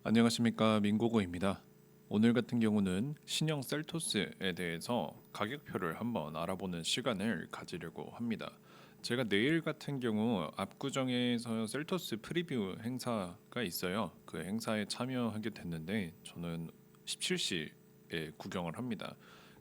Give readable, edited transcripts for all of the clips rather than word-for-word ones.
안녕하십니까, 민고고입니다. 오늘 같은 경우는 신형 셀토스에 대해서 가격표를 한번 알아보는 시간을 가지려고 합니다. 제가 내일 같은 경우 압구정에서 셀토스 프리뷰 행사가 있어요. 그 행사에 참여하게 됐는데 저는 17시에 구경을 합니다.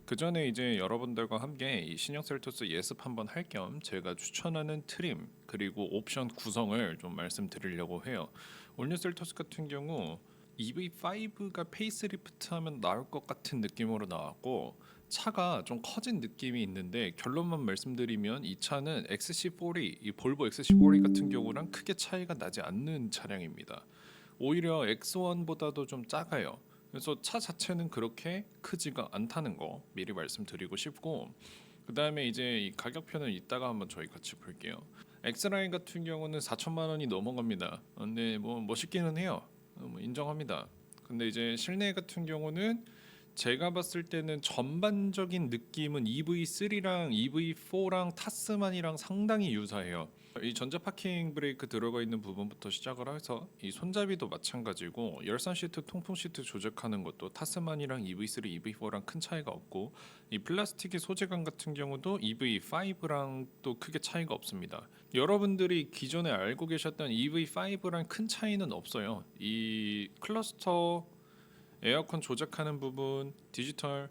그 전에 이제 여러분들과 함께 이 신형 셀토스 예습 한번 할 겸 제가 추천하는 트림 그리고 옵션 구성을 좀 말씀드리려고 해요. 올뉴 셀토스 같은 경우 EV5가 페이스리프트하면 나올 것 같은 느낌으로 나왔고 차가 좀 커진 느낌이 있는데 결론만 말씀드리면 이 차는 XC40, 이 볼보 XC40 같은 경우랑 크게 차이가 나지 않는 차량입니다. 오히려 X1보다도 좀 작아요. 그래서 차 자체는 그렇게 크지가 않다는 거 미리 말씀드리고 싶고, 그 다음에 이제 이 가격표는 이따가 한번 저희 같이 볼게요. X라인 같은 경우는 4천만 원이 넘어갑니다. 근데 뭐 멋있기는 해요. 뭐 인정합니다. 근데 이제 실내 같은 경우는 제가 봤을 때는 전반적인 느낌은 EV3랑 EV4랑 타스만이랑 상당히 유사해요. 이 전자 파킹 브레이크 들어가 있는 부분부터 시작을 해서 이 손잡이도 마찬가지고 열선 시트, 통풍 시트 조작하는 것도 타스만이랑 EV3, EV4랑 큰 차이가 없고, 이 플라스틱의 소재감 같은 경우도 EV5랑 또 크게 차이가 없습니다. 여러분들이 기존에 알고 계셨던 EV5랑 큰 차이는 없어요. 이 클러스터 에어컨 조작하는 부분, 디지털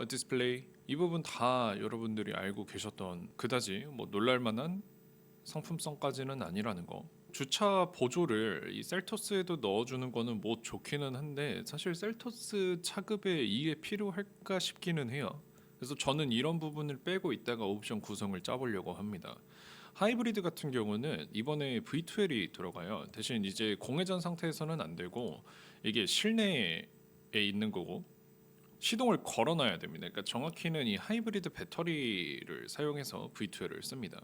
디스플레이 이 부분 다 여러분들이 알고 계셨던 그다지 뭐 놀랄만한 상품성까지는 아니라는 거. 주차 보조를 이 셀토스에도 넣어주는 거는 뭐 좋기는 한데 사실 셀토스 차급에 이게 필요할까 싶기는 해요. 그래서 저는 이런 부분을 빼고 있다가 옵션 구성을 짜보려고 합니다. 하이브리드 같은 경우는 이번에 V12이 들어가요. 대신 이제 공회전 상태에서는 안 되고 이게 실내에 있는 거고 시동을 걸어놔야 됩니다. 그러니까 정확히는 이 하이브리드 배터리를 사용해서 V12를 씁니다.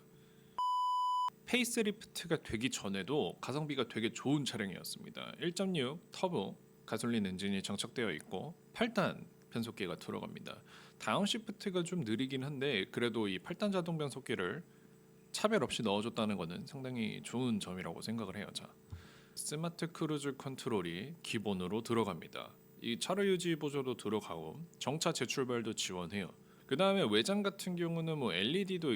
페이스리프트가 되기 전에도 가성비가 되게 좋은 차량이었습니다. 1.6 터보 가솔린 엔진이 장착되어 있고 8단 변속기가 들어갑니다. 다운시프트가 좀 느리긴 한데 그래도 이 8단 자동 변속기를 차별 없이 넣어줬다는 것은 상당히 좋은 점이라고 생각을 해요. 자, 스마트 크루즈 컨트롤이 기본으로 들어갑니다. 이 차로 유지 보조도 들어가고 정차 재출발도 지원해요. 그 다음에 외장 같은 경우는 뭐 LED도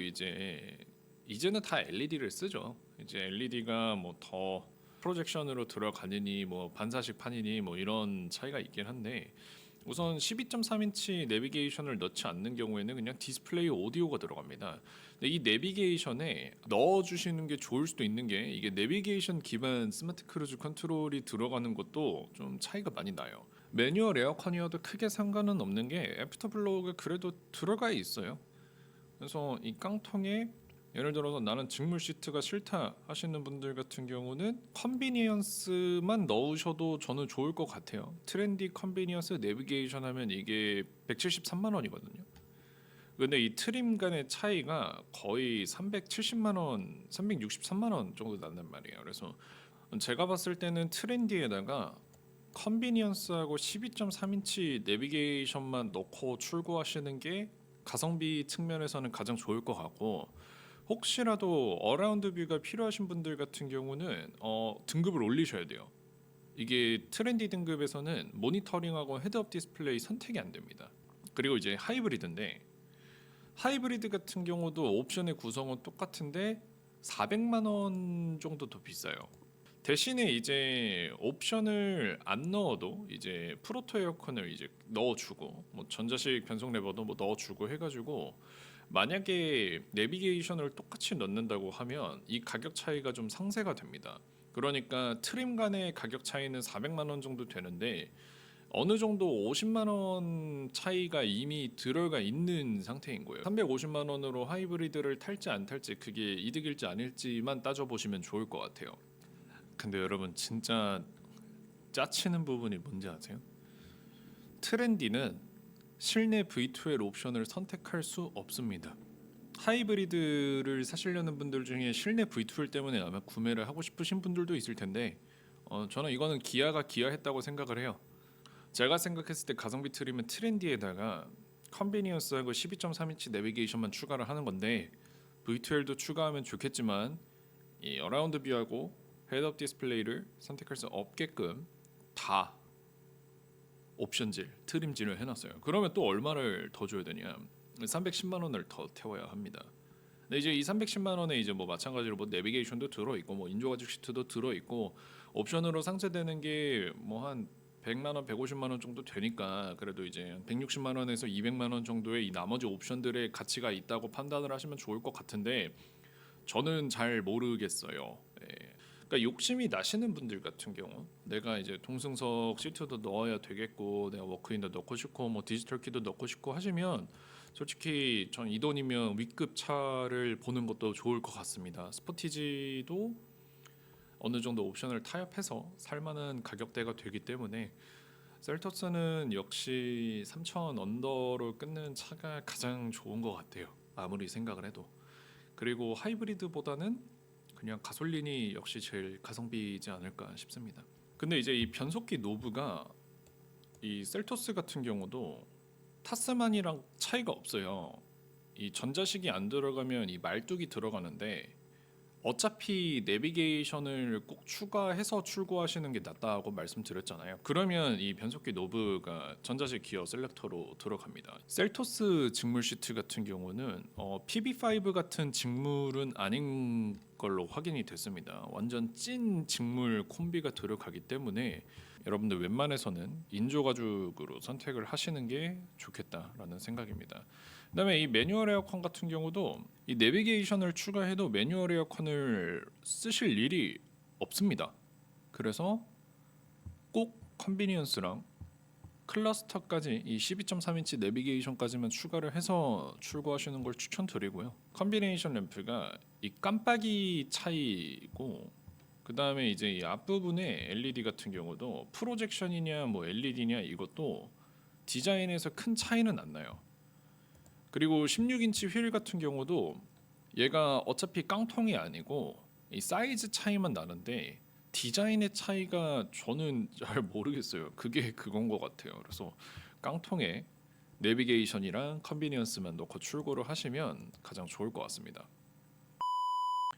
이제는 다 LED를 쓰죠. 이제 LED가 뭐 더 프로젝션으로 들어가느니 뭐 반사식 판이니 뭐 이런 차이가 있긴 한데, 우선 12.3인치 내비게이션을 넣지 않는 경우에는 그냥 디스플레이 오디오가 들어갑니다. 근데 이 내비게이션에 넣어주시는 게 좋을 수도 있는 게 이게 내비게이션 기반 스마트 크루즈 컨트롤이 들어가는 것도 좀 차이가 많이 나요. 매뉴얼 에어컨이어도 크게 상관은 없는 게 애프터블로우가 그래도 들어가 있어요. 그래서 이 깡통에 예를 들어서 나는 직물 시트가 싫다 하시는 분들 같은 경우는 컨비니언스만 넣으셔도 저는 좋을 것 같아요. 트렌디 컨비니언스 내비게이션 하면 이게 173만 원이거든요. 근데 이 트림 간의 차이가 거의 370만 원, 363만 원 정도 난단 말이에요. 그래서 제가 봤을 때는 트렌디에다가 컨비니언스하고 12.3인치 내비게이션만 넣고 출고하시는 게 가성비 측면에서는 가장 좋을 것 같고, 혹시라도 어라운드 뷰가 필요하신 분들 같은 경우는 등급을 올리셔야 돼요. 이게 트렌디 등급에서는 모니터링하고 헤드업 디스플레이 선택이 안 됩니다. 그리고 이제 하이브리드인데 하이브리드 같은 경우도 옵션의 구성은 똑같은데 400만 원 정도 더 비싸요. 대신에 이제 옵션을 안 넣어도 이제 프로토 에어컨을 이제 넣어주고 뭐 전자식 변속 레버도 뭐 넣어주고 해가지고 만약에 내비게이션을 똑같이 넣는다고 하면 이 가격 차이가 좀 상쇄가 됩니다. 그러니까 트림 간의 가격 차이는 400만 원 정도 되는데 어느 정도 50만 원 차이가 이미 들어가 있는 상태인 거예요. 350만 원으로 하이브리드를 탈지 안 탈지 그게 이득일지 아닐지만 따져보시면 좋을 것 같아요. 근데 여러분 진짜 짜치는 부분이 뭔지 아세요? 트렌디는 실내 V2L 옵션을 선택할 수 없습니다. 하이브리드를 사시려는 분들 중에 실내 V2L 때문에 아마 구매를 하고 싶으신 분들도 있을 텐데 저는 이거는 기아가 기아했다고 생각을 해요. 제가 생각했을 때 가성비 트림은 트렌디에다가 컨비니언스하고 12.3인치 내비게이션만 추가를 하는 건데 V2L도 추가하면 좋겠지만 이 어라운드 뷰하고 헤드업 디스플레이를 선택할 수 없게끔 다 옵션질, 트림질을 해놨어요. 그러면 또 얼마를 더 줘야 되냐? 310만 원을 더 태워야 합니다. 근데 이제 이 310만 원에 이제 뭐 마찬가지로 뭐 내비게이션도 들어 있고 뭐 인조가죽 시트도 들어 있고 옵션으로 상쇄되는 게 뭐 한 100만 원, 150만 원 정도 되니까 그래도 이제 160만 원에서 200만 원 정도의 이 나머지 옵션들의 가치가 있다고 판단을 하시면 좋을 것 같은데 저는 잘 모르겠어요. 예. 그러니까 욕심이 나시는 분들 같은 경우 내가 이제 동승석 시트도 넣어야 되겠고 내가 워크인도 넣고 싶고 뭐 디지털 키도 넣고 싶고 하시면 솔직히 전 이 돈이면 W급 차를 보는 것도 좋을 것 같습니다. 스포티지도 어느 정도 옵션을 타협해서 살만한 가격대가 되기 때문에 셀토스는 역시 3천 언더로 끊는 차가 가장 좋은 것 같아요. 아무리 생각을 해도. 그리고 하이브리드보다는 그냥 가솔린이 역시 제일 가성비이지 않을까 싶습니다. 근데 이제 이 변속기 노브가 이 셀토스 같은 경우도 타스만이랑 차이가 없어요. 이 전자식이 안 들어가면 이 말뚝이 들어가는데 어차피 내비게이션을 꼭 추가해서 출고하시는 게 낫다고 말씀드렸잖아요. 그러면 이 변속기 노브가 전자식 기어 셀렉터로 들어갑니다. 셀토스 직물 시트 같은 경우는 PB5 같은 직물은 아닌 걸로 확인이 됐습니다. 완전 찐 직물 콤비가 들어가기 때문에 여러분들 웬만해서는 인조 가죽으로 선택을 하시는 게 좋겠다라는 생각입니다. 그다음에 이 매뉴얼 에어컨 같은 경우도 이 내비게이션을 추가해도 매뉴얼 에어컨을 쓰실 일이 없습니다. 그래서 꼭 컨비니언스랑 클러스터까지 이 12.3인치 내비게이션까지만 추가를 해서 출고하시는 걸 추천드리고요. 컨비네이션 램프가 이 깜빡이 차이고 그 다음에 이제 이 앞부분에 LED 같은 경우도 프로젝션이냐 뭐 LED냐 이것도 디자인에서 큰 차이는 안 나요. 그리고 16인치 휠 같은 경우도 얘가 어차피 깡통이 아니고 이 사이즈 차이만 나는데 디자인의 차이가 저는 잘 모르겠어요. 그게 그건 것 같아요. 그래서 깡통에 내비게이션이랑 컨비니언스만 넣고 출고를 하시면 가장 좋을 것 같습니다.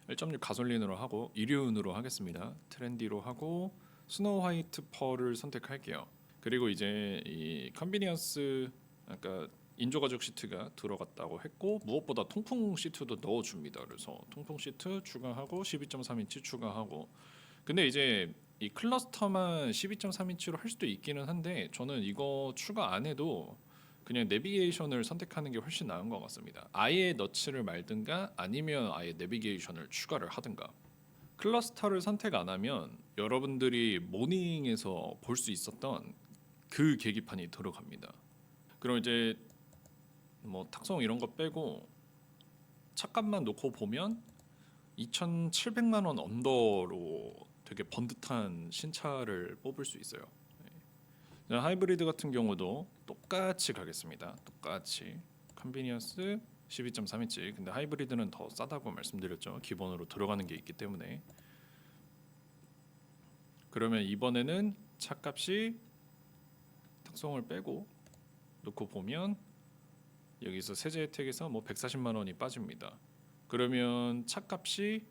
1.6 가솔린으로 하고 이륜으로 하겠습니다. 트렌디로 하고 스노우 화이트 펄을 선택할게요. 그리고 이제 이 컨비니언스 아까 인조 가죽 시트가 들어갔다고 했고 무엇보다 통풍 시트도 넣어줍니다. 그래서 통풍 시트 추가하고 12.3인치 추가하고 근데 이제 이 클러스터만 12.3인치로 할 수도 있기는 한데 저는 이거 추가 안 해도 그냥 내비게이션을 선택하는 게 훨씬 나은 것 같습니다. 아예 넣지를 말든가 아니면 아예 내비게이션을 추가를 하든가. 클러스터를 선택 안 하면 여러분들이 모닝에서 볼 수 있었던 그 계기판이 들어갑니다. 그럼 이제 뭐 탁송 이런 거 빼고 차값만 놓고 보면 2,700만 원 언더로 되게 번듯한 신차를 뽑을 수 있어요. 하이브리드 같은 경우도 똑같이 가겠습니다. 똑같이 컨비니언스 12.3인치. 근데 하이브리드는 더 싸다고 말씀드렸죠. 기본으로 들어가는 게 있기 때문에. 그러면 이번에는 차값이 탁송을 빼고 놓고 보면 여기서 세제 혜택에서 뭐 140만 원이 빠집니다. 그러면 차값이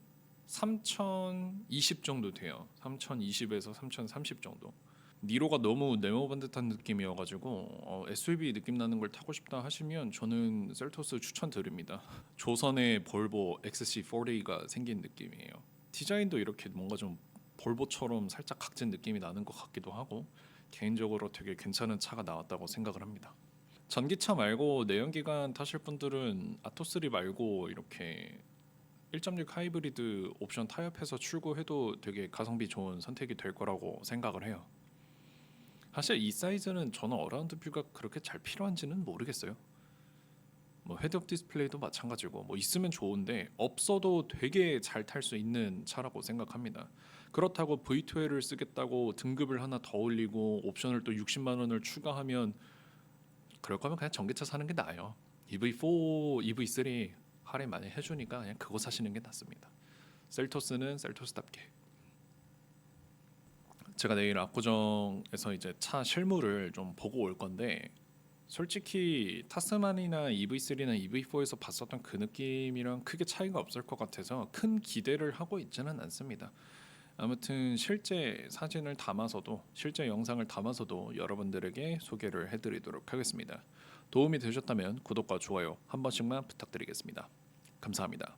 3,020 정도 돼요. 3,020에서 3,030 정도. 니로가 너무 네모반듯한 느낌이어가지고 SUV 느낌 나는 걸 타고 싶다 하시면 저는 셀토스 추천드립니다. 조선의 볼보 XC40가 생긴 느낌이에요. 디자인도 이렇게 뭔가 좀 볼보처럼 살짝 각진 느낌이 나는 것 같기도 하고 개인적으로 되게 괜찮은 차가 나왔다고 생각을 합니다. 전기차 말고 내연기관 타실 분들은 아토3 말고 이렇게 1.6 하이브리드 옵션 타협해서 출고해도 되게 가성비 좋은 선택이 될 거라고 생각을 해요. 사실 이 사이즈는 저는 어라운드 뷰가 그렇게 잘 필요한지는 모르겠어요. 뭐 헤드업 디스플레이도 마찬가지고 뭐 있으면 좋은데 없어도 되게 잘 탈 수 있는 차라고 생각합니다. 그렇다고 V12를 쓰겠다고 등급을 하나 더 올리고 옵션을 또 60만 원을 추가하면 그럴 거면 그냥 전기차 사는 게 나아요. EV4, EV3 할인 많이 해주니까 그냥 그거 사시는 게 낫습니다. 셀토스는 셀토스답게. 제가 내일 압구정에서 이제 차 실물을 좀 보고 올 건데 솔직히 타스만이나 EV3나 EV4에서 봤었던 그 느낌이랑 크게 차이가 없을 것 같아서 큰 기대를 하고 있지는 않습니다. 아무튼 실제 사진을 담아서도 실제 영상을 담아서도 여러분들에게 소개를 해드리도록 하겠습니다. 도움이 되셨다면 구독과 좋아요 한 번씩만 부탁드리겠습니다. 감사합니다.